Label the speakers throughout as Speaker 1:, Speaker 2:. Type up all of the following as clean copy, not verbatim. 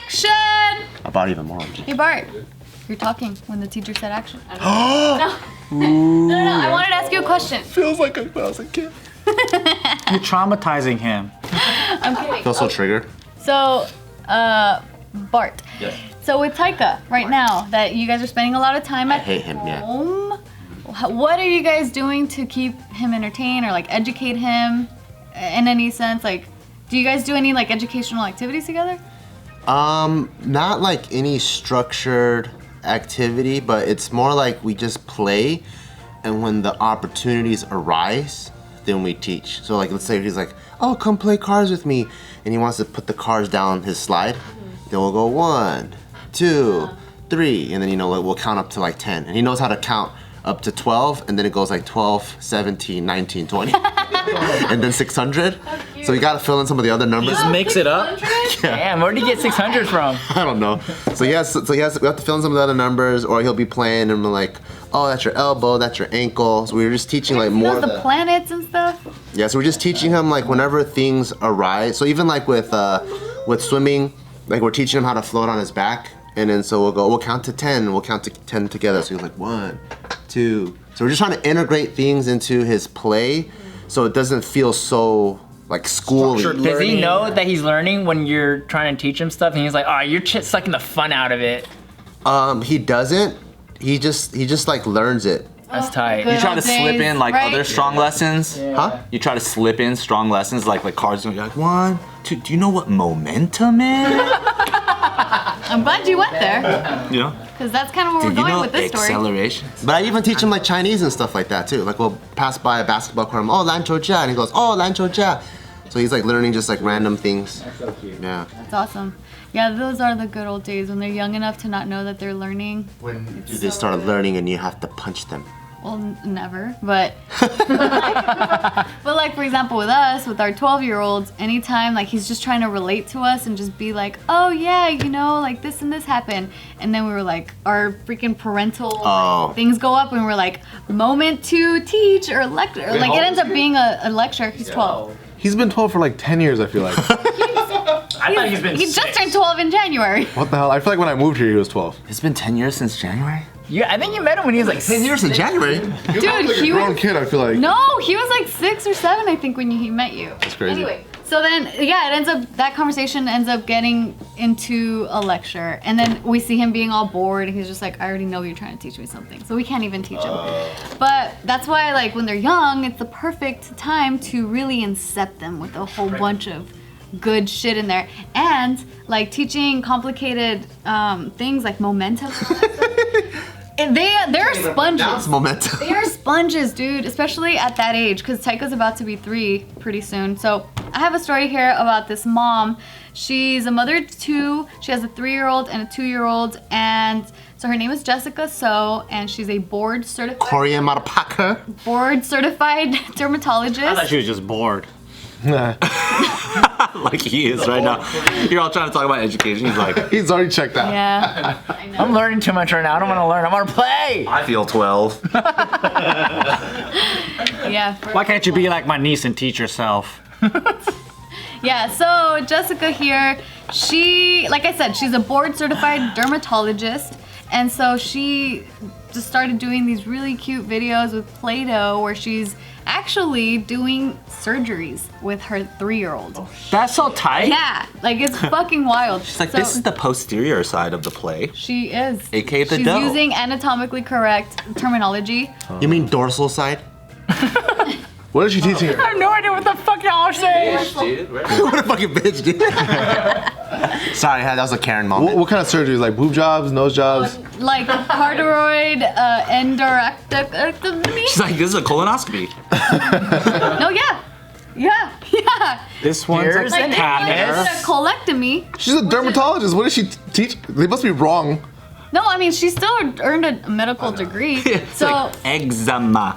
Speaker 1: Action!
Speaker 2: I bought even more.
Speaker 1: Hey Bart, you're talking when the teacher said action. No, I wanted to ask you a question.
Speaker 3: Feels like when I was a kid.
Speaker 4: You're traumatizing him.
Speaker 1: I'm kidding.
Speaker 2: I feel so triggered.
Speaker 1: So, Bart.
Speaker 2: Yes.
Speaker 1: So with Taika, right now, that you guys are spending a lot of time at
Speaker 2: hate him, yeah.
Speaker 1: home, what are you guys doing to keep him entertained or like educate him in any sense? Like, do you guys do any like educational activities together?
Speaker 2: Not like any structured activity, but it's more like we just play, and when the opportunities arise, then we teach. So like, let's say he's like, oh, come play cards with me, and he wants to put the cards down his slide, then we'll go 1, 2, 3, and then we'll count up to like 10, and he knows how to count up to 12, and then it goes like 12, 17, 19, 20, and then 600. So you gotta fill in some of the other numbers.
Speaker 4: Just mix it up.
Speaker 5: Damn, where did you get 600 from?
Speaker 2: I don't know. So we have to fill in some of the other numbers, or he'll be playing and we're like, oh, that's your elbow, that's your ankle. So we were just teaching like more of
Speaker 1: the planets and stuff.
Speaker 2: Yeah, so we're just teaching him like whenever things arise. So even like with swimming, like we're teaching him how to float on his back, and then so we'll count to 10. We'll count to 10 together. So he's like 1, 2. So we're just trying to integrate things into his play, so it doesn't feel so like schooly.
Speaker 5: Does he know that he's learning when you're trying to teach him stuff, and he's like, oh, you're sucking the fun out of it?
Speaker 2: He doesn't. He just like learns it.
Speaker 5: That's tight.
Speaker 6: You try to slip in like other strong lessons?
Speaker 5: Yeah.
Speaker 2: Huh?
Speaker 6: You try to slip in strong lessons like cards, and you're like 1, 2. Do you know what momentum is?
Speaker 1: I'm glad you went there,
Speaker 6: You know?
Speaker 1: because that's kind of where we're going with this story.
Speaker 6: Acceleration.
Speaker 2: But I even teach him like Chinese and stuff like that too. Like we'll pass by a basketball court, oh, lan chou jia, and he goes, oh, lan chou jia. So he's like learning just like random things.
Speaker 5: That's so cute.
Speaker 2: Yeah.
Speaker 1: That's awesome. Yeah, those are the good old days when they're young enough to not know that they're learning.
Speaker 2: When do they start learning and you have to punch them?
Speaker 1: Well, never, but but like for example with us, with our 12-year-olds, anytime like he's just trying to relate to us and just be like, oh yeah, like this and this happened, and then we were like, our freaking parental things go up and we're like, moment to teach or lecture, like it ends up being a lecture. He's 12.
Speaker 3: He's been 12 for like 10 years, I feel like.
Speaker 4: I thought he's been
Speaker 1: He just turned 12 in January.
Speaker 3: What the hell? I feel like when I moved here, he was 12.
Speaker 6: It's been 10 years since January?
Speaker 5: Yeah, I think you met him when he was like
Speaker 2: 10 years in January?
Speaker 1: Dude,
Speaker 3: like
Speaker 1: he
Speaker 3: a grown
Speaker 1: was
Speaker 3: kid, I feel like.
Speaker 1: No, he was like 6 or 7, I think, when he met you.
Speaker 3: That's crazy.
Speaker 1: Anyway, so then, yeah, that conversation ends up getting into a lecture, and then we see him being all bored, and he's just like, I already know you're trying to teach me something, so we can't even teach him. But that's why, like, when they're young, it's the perfect time to really incept them with a whole bunch of good shit in there, and like teaching complicated things like momentum. And they're sponges.
Speaker 2: That's momentum.
Speaker 1: They are sponges, dude, especially at that age, because Taika's about to be 3 pretty soon. So I have a story here about this mom. She's a mother of 2. She has a 3-year-old and a 2-year-old, and so her name is Jessica So, and she's a board certified
Speaker 2: Korean motherfucker.
Speaker 1: board certified dermatologist.
Speaker 4: I thought she was just bored.
Speaker 6: Like he is right now. You're all trying to talk about education. He's like,
Speaker 3: He's already checked out.
Speaker 1: Yeah, I know.
Speaker 5: I'm learning too much right now. I don't want to learn. I want to play.
Speaker 6: I feel 12.
Speaker 1: Yeah.
Speaker 4: Why can't you be like my niece and teach yourself?
Speaker 1: Yeah, so Jessica here, she, like I said, she's a board certified dermatologist, and so she just started doing these really cute videos with Play-Doh where she's actually doing surgeries with her 3-year-old.
Speaker 4: That's so tight.
Speaker 1: Yeah, like it's fucking wild.
Speaker 6: She's like, this is the posterior side of the play.
Speaker 1: She is.
Speaker 6: AKA the
Speaker 1: She's
Speaker 6: dough.
Speaker 1: using anatomically correct terminology.
Speaker 2: You mean dorsal side?
Speaker 3: What is she teaching her?
Speaker 5: I have no idea what the fuck y'all are saying.
Speaker 2: What a fucking bitch, dude. Sorry, that was a Karen moment.
Speaker 3: What kind of surgeries? Like boob jobs, nose jobs?
Speaker 1: Like carotid endarterectomy.
Speaker 6: She's like, this is a colonoscopy.
Speaker 1: No, yeah.
Speaker 4: This one's
Speaker 5: Here's
Speaker 4: like
Speaker 5: an
Speaker 4: a
Speaker 1: It's
Speaker 4: catheter.
Speaker 1: a colectomy.
Speaker 3: She's a dermatologist. What does she teach? They must be wrong.
Speaker 1: No, I mean, she still earned a medical degree.
Speaker 6: It's
Speaker 1: So,
Speaker 6: like eczema.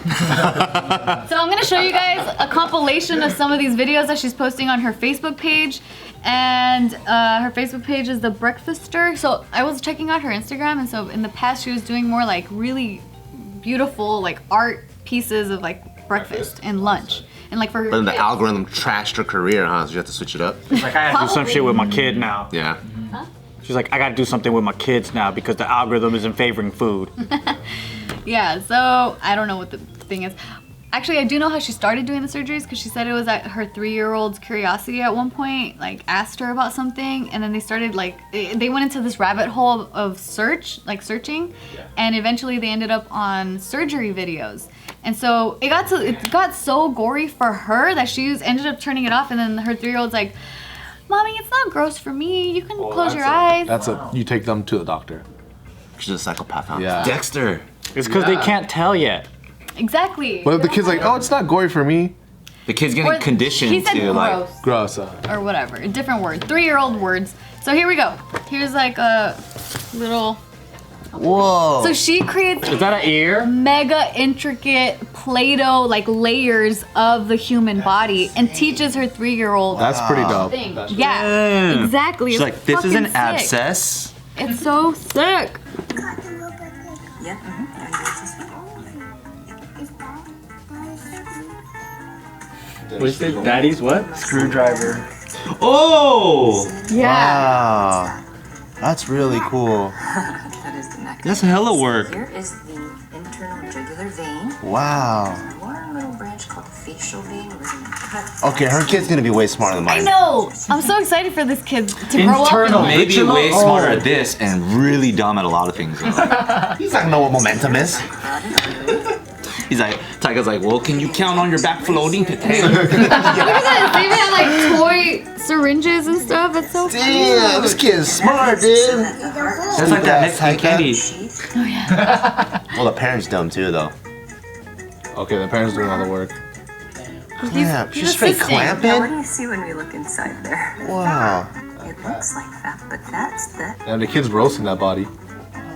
Speaker 1: so I'm gonna show you guys a compilation of some of these videos that she's posting on her Facebook page. And her Facebook page is The Breakfaster. So I was checking out her Instagram, and so in the past she was doing more like really beautiful like art pieces of like breakfast and lunch. And like for her
Speaker 2: But then the
Speaker 1: kids.
Speaker 2: algorithm trashed her career, huh? So you have to switch it up.
Speaker 4: Like I have to do some shit with my kid now.
Speaker 2: Yeah.
Speaker 4: She's like, I gotta do something with my kids now because the algorithm isn't favoring food.
Speaker 1: Yeah, so I don't know what the thing is. Actually, I do know how she started doing the surgeries because she said it was at her 3-year-old's curiosity at one point, like asked her about something, and then they started like, they went into this rabbit hole of searching, and eventually they ended up on surgery videos. And so it got so gory for her that she ended up turning it off, and then her 3-year-old's like, Mommy, it's not gross for me. You can close your eyes.
Speaker 3: You take them to the doctor.
Speaker 2: She's a psychopath, huh?
Speaker 3: Yeah.
Speaker 6: Dexter.
Speaker 4: It's because they can't tell yet.
Speaker 1: Exactly.
Speaker 3: What if the kid's like, oh, it's not gory for me?
Speaker 6: The kid's getting
Speaker 1: Or
Speaker 6: conditioned
Speaker 1: he said
Speaker 6: to like.
Speaker 1: gross.
Speaker 3: Gross.
Speaker 1: Or whatever, a different word, 3-year-old words. So here we go. Here's like a little.
Speaker 2: Whoa.
Speaker 1: So she creates
Speaker 4: Is that an ear?
Speaker 1: mega intricate Play-Doh like layers of the human body and teaches her 3-year-old
Speaker 3: That's pretty dope.
Speaker 1: thing. Yeah, exactly.
Speaker 6: She's
Speaker 1: It's
Speaker 6: like, this is
Speaker 1: fucking
Speaker 6: an
Speaker 1: sick.
Speaker 6: abscess.
Speaker 1: It's so sick.
Speaker 4: What is it? Daddy's what?
Speaker 5: Screwdriver.
Speaker 6: Oh,
Speaker 1: Yeah.
Speaker 2: Wow. That's really cool.
Speaker 7: That is the neck.
Speaker 6: that's hella work.
Speaker 7: Here is the internal jugular vein.
Speaker 2: Wow.
Speaker 7: One little branch called the facial vein. We're gonna cut.
Speaker 2: Okay, her kid's gonna be way smarter than
Speaker 1: I
Speaker 2: mine.
Speaker 1: know. I'm so excited for this kid to grow up.
Speaker 4: Internal
Speaker 1: And,
Speaker 6: Maybe way smarter at this and really dumb at a lot of things.
Speaker 2: He's not gonna know what momentum is.
Speaker 6: He's like, Tyga's like, well, can you count on your back floating potato?
Speaker 1: look at this. They even have like toy syringes and stuff. It's so
Speaker 2: Damn, this kid is smart, dude.
Speaker 6: That's like that Mexican candy.
Speaker 2: Well, the parents dumb too, though.
Speaker 3: Okay, the parents doing all the work.
Speaker 2: Yeah,
Speaker 1: he's
Speaker 2: she's straight
Speaker 1: assisting.
Speaker 7: Now, what
Speaker 2: clamping.
Speaker 7: do you see when we look inside there?
Speaker 2: Wow.
Speaker 7: It looks like fat, but that's the
Speaker 3: And the kid's roasting that body.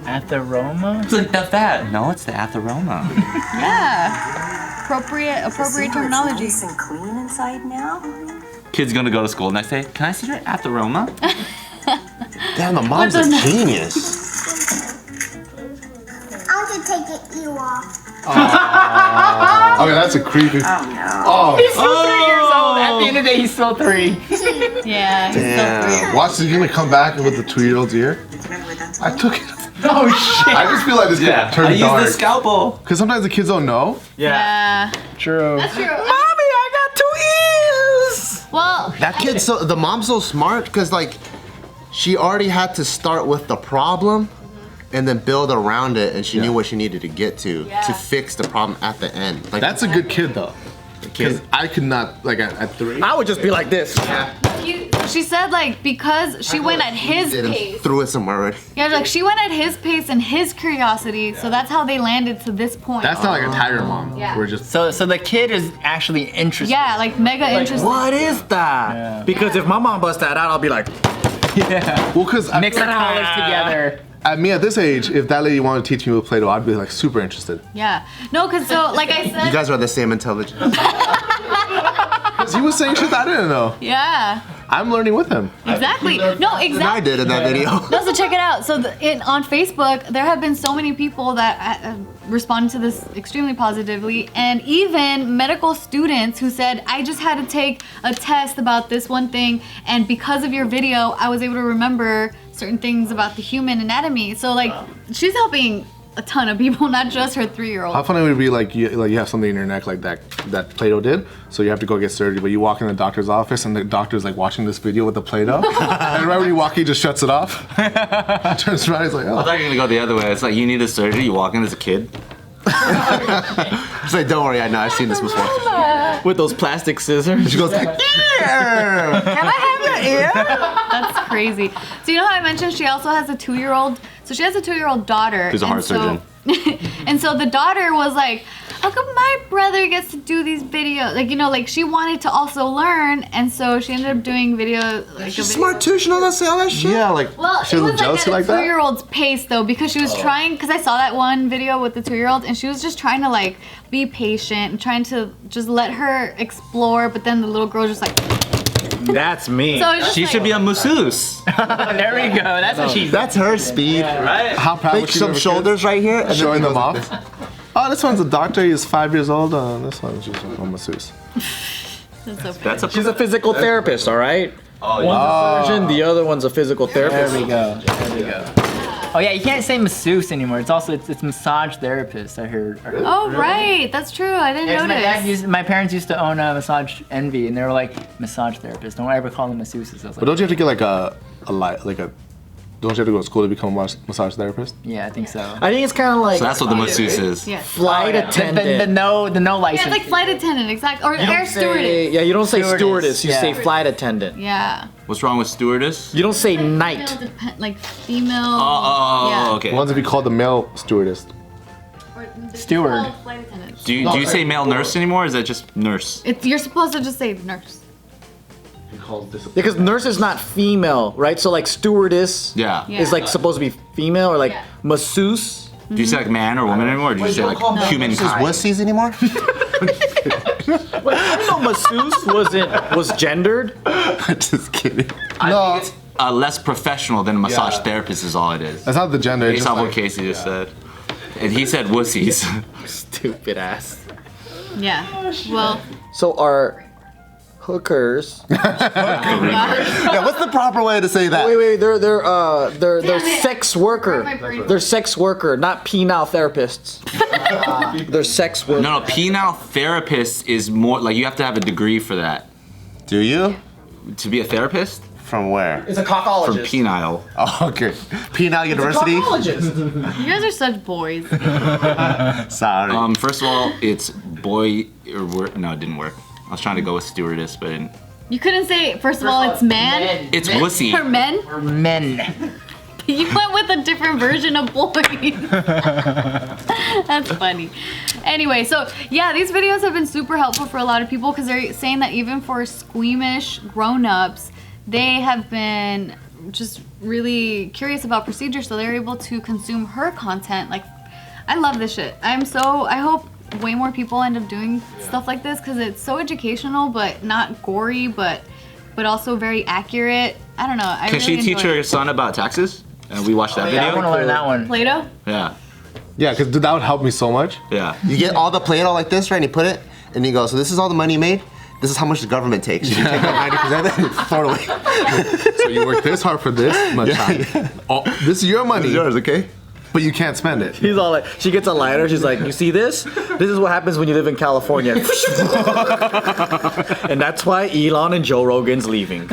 Speaker 5: Atheroma?
Speaker 6: It's like the fat. No, it's the atheroma.
Speaker 1: Yeah. Appropriate terminology.
Speaker 7: It's nice and clean inside now.
Speaker 6: Kid's gonna go to school next day. Can I see your atheroma?
Speaker 2: Damn, the mom's a genius.
Speaker 8: I'm gonna take it you off.
Speaker 3: Okay, that's a creepy.
Speaker 7: Oh no.
Speaker 3: Oh,
Speaker 5: He's still 3 years old. At the end of the day, he's still 3.
Speaker 1: Yeah. He's so
Speaker 2: Damn.
Speaker 3: watch, he's gonna come back with the 2-year-old's ear.
Speaker 7: Remember where that's
Speaker 3: I took it.
Speaker 5: Oh shit.
Speaker 3: I just feel like this
Speaker 6: Yeah,
Speaker 3: kid turned
Speaker 6: I use
Speaker 3: dark.
Speaker 6: the scalpel.
Speaker 3: Because sometimes the kids don't know.
Speaker 1: Yeah.
Speaker 5: True.
Speaker 1: That's true.
Speaker 6: Mommy, I got 2 ears.
Speaker 1: Well,
Speaker 2: That kid's the mom's so smart because like she already had to start with the problem and then build around it, and she knew what she needed to get to fix the problem at the end. Like
Speaker 3: That's a good kid though. Because
Speaker 2: kid.
Speaker 3: I could not, like at 3.
Speaker 4: I would just be like this.
Speaker 1: she said like because she went at his
Speaker 2: did and
Speaker 1: pace.
Speaker 2: threw it somewhere already.
Speaker 1: Yeah, like she went at his pace and his curiosity, so that's how they landed to this point.
Speaker 3: That's not like a tiger mom.
Speaker 1: Yeah.
Speaker 3: We're just.
Speaker 5: So the kid is actually interested.
Speaker 1: yeah, like mega interesting.
Speaker 4: What is that? Because if my mom busts that out, I'll be like,
Speaker 3: Well, because
Speaker 5: Mix the colors together.
Speaker 3: at me at this age, if that lady wanted to teach me with Play-Doh, I'd be like super interested.
Speaker 1: Yeah. No, cause so like I said.
Speaker 2: You guys are the same intelligence.
Speaker 3: Because he was saying shit that I didn't know.
Speaker 1: Yeah.
Speaker 3: I'm learning with him.
Speaker 1: Exactly. No,
Speaker 2: And I
Speaker 1: exactly.
Speaker 2: did in that video.
Speaker 1: No, so check it out. So on Facebook, there have been so many people that responded to this extremely positively, and even medical students who said, I just had to take a test about this one thing, and because of your video, I was able to remember certain things about the human anatomy. So like, she's helping a ton of people, not just her 3-year-old.
Speaker 3: How funny would it be like you have something in your neck like that Play-Doh did, so you have to go get surgery, but you walk in the doctor's office and the doctor's like watching this video with the Play-Doh, and right when you walk, he just shuts it off. Turns around, he's like,
Speaker 6: I
Speaker 3: oh.
Speaker 6: thought you were gonna go the other way. It's like you need a surgery. You walk in as a kid.
Speaker 2: She's like, don't worry, I know, I've seen this before.
Speaker 4: with those plastic scissors.
Speaker 2: She goes like, yeah.
Speaker 1: Can I have your ear? That's crazy. So you know how I mentioned she also has a 2-year-old? So she has a 2-year-old daughter.
Speaker 6: Who's a heart surgeon.
Speaker 1: And so the daughter was like, how come my brother gets to do these videos? Like, you know, like she wanted to also learn, and so she ended up doing video. Like
Speaker 2: She's smart too, she knows how to say all that shit.
Speaker 3: Yeah, like
Speaker 1: Well,
Speaker 3: she
Speaker 1: it
Speaker 3: was
Speaker 1: was
Speaker 3: jealousy
Speaker 1: like
Speaker 3: like
Speaker 1: at a
Speaker 3: that.
Speaker 1: 2-year-old's pace though, because she was trying. Because I saw that one video with the 2-year-old, and she was just trying to like be patient and trying to just let her explore. But then the little girl just like.
Speaker 4: That's me.
Speaker 1: So it's just
Speaker 6: She
Speaker 1: like,
Speaker 6: should be a masseuse.
Speaker 5: There we go. That's what she's.
Speaker 2: That's her speed.
Speaker 6: Right?
Speaker 3: How proud
Speaker 2: Make
Speaker 3: would she
Speaker 2: some
Speaker 3: be of her
Speaker 2: shoulders right here.
Speaker 3: kids?
Speaker 2: And
Speaker 3: Showing
Speaker 2: then
Speaker 3: them off. Oh, this one's a doctor. He's 5 years old. This one's just a masseuse.
Speaker 1: That's so funny.
Speaker 6: That's a
Speaker 4: She's a physical therapist, all right?
Speaker 6: Oh,
Speaker 9: One's a surgeon, the other one's a physical therapist.
Speaker 5: There we go. There we go. Oh yeah, you can't say masseuse anymore. It's massage therapist. I heard.
Speaker 1: Oh right, that's true. I didn't notice.
Speaker 5: My parents used to own a Massage Envy, and they were like massage therapists. Don't ever call them masseuses. I was
Speaker 3: But
Speaker 5: like,
Speaker 3: don't you have to get like don't you have to go to school to become a massage therapist?
Speaker 5: yeah, I think so.
Speaker 9: I think it's kind of like
Speaker 6: So that's what the masseuse is.
Speaker 1: Yeah.
Speaker 9: flight attendant.
Speaker 5: The no
Speaker 1: Yeah,
Speaker 5: license.
Speaker 1: it's like flight attendant, exactly, or air stewardess.
Speaker 9: Yeah, you don't say
Speaker 5: Stewardess,
Speaker 9: stewardess, you
Speaker 5: yeah.
Speaker 9: say flight attendant.
Speaker 1: Yeah.
Speaker 6: What's wrong with stewardess?
Speaker 9: You don't say night.
Speaker 1: Female like female.
Speaker 6: Oh,
Speaker 1: yeah.
Speaker 6: okay.
Speaker 3: One's to be called the male stewardess.
Speaker 1: Or they're
Speaker 5: Steward.
Speaker 1: called Flight attendants.
Speaker 6: Do you say male nurse anymore, or is that just nurse?
Speaker 1: You're supposed to just say nurse.
Speaker 9: Because nurse is not female, right? So like stewardess
Speaker 6: Yeah.
Speaker 1: Yeah.
Speaker 9: is like supposed to be female, or like
Speaker 1: Yeah.
Speaker 9: masseuse.
Speaker 6: Do you say like man or woman anymore, or do you say like humankind?
Speaker 2: Wussies anymore?
Speaker 9: Wait, I didn't know masseuse was gendered.
Speaker 2: Just kidding.
Speaker 6: I think it's less professional than a massage therapist is all it is.
Speaker 3: That's not the gender. It's
Speaker 6: Based
Speaker 3: just
Speaker 6: off what
Speaker 3: like,
Speaker 6: Casey just said. And he said wussies.
Speaker 9: Stupid ass.
Speaker 1: Yeah. Well.
Speaker 9: So our hookers.
Speaker 2: Yeah, what's the proper way to say that?
Speaker 9: Wait, they're
Speaker 1: Damn it.
Speaker 9: sex worker.
Speaker 1: Where am I brain?
Speaker 9: They're sex worker, not penile therapists. They're sex worker.
Speaker 6: No, penile therapist is more like you have to have a degree for that.
Speaker 2: Do you?
Speaker 6: To be a therapist?
Speaker 2: From where?
Speaker 9: It's a
Speaker 6: From
Speaker 9: cockologist.
Speaker 6: penile.
Speaker 2: Oh, okay. Penal University?
Speaker 1: You guys are such boys.
Speaker 2: Sorry.
Speaker 6: First of all, it's boy or work. No, it didn't work. I was trying to go with stewardess, but it didn't.
Speaker 1: You couldn't say. First of all, it's man.
Speaker 6: It's wussy.
Speaker 1: For men.
Speaker 5: Or men.
Speaker 1: You went with a different version of boys. That's funny. Anyway, so yeah, these videos have been super helpful for a lot of people because they're saying that even for squeamish grown-ups, they have been just really curious about procedures, so they're able to consume her content. Like, I love this shit. I hope way more people end up doing stuff like this because it's so educational, but not gory, but also very accurate. I don't know.
Speaker 6: Can she teach her son about taxes? And we watched that
Speaker 5: Yeah, I want to
Speaker 6: video.
Speaker 5: learn that one.
Speaker 1: Play-Doh?
Speaker 6: Yeah.
Speaker 3: Yeah, because that would help me so much.
Speaker 6: Yeah.
Speaker 2: You get all the Play-Doh like this, right? And you put it, and you go, so this is all the money you made? This is how much the government takes. You take out 90% and throw it away.
Speaker 3: So you work this hard for this much time. Oh, this is your money.
Speaker 2: This is yours, okay?
Speaker 3: But you can't spend it.
Speaker 9: He's all like, she gets a lighter. She's like, you see this? This is what happens when you live in California. And that's why Elon and Joe Rogan's leaving.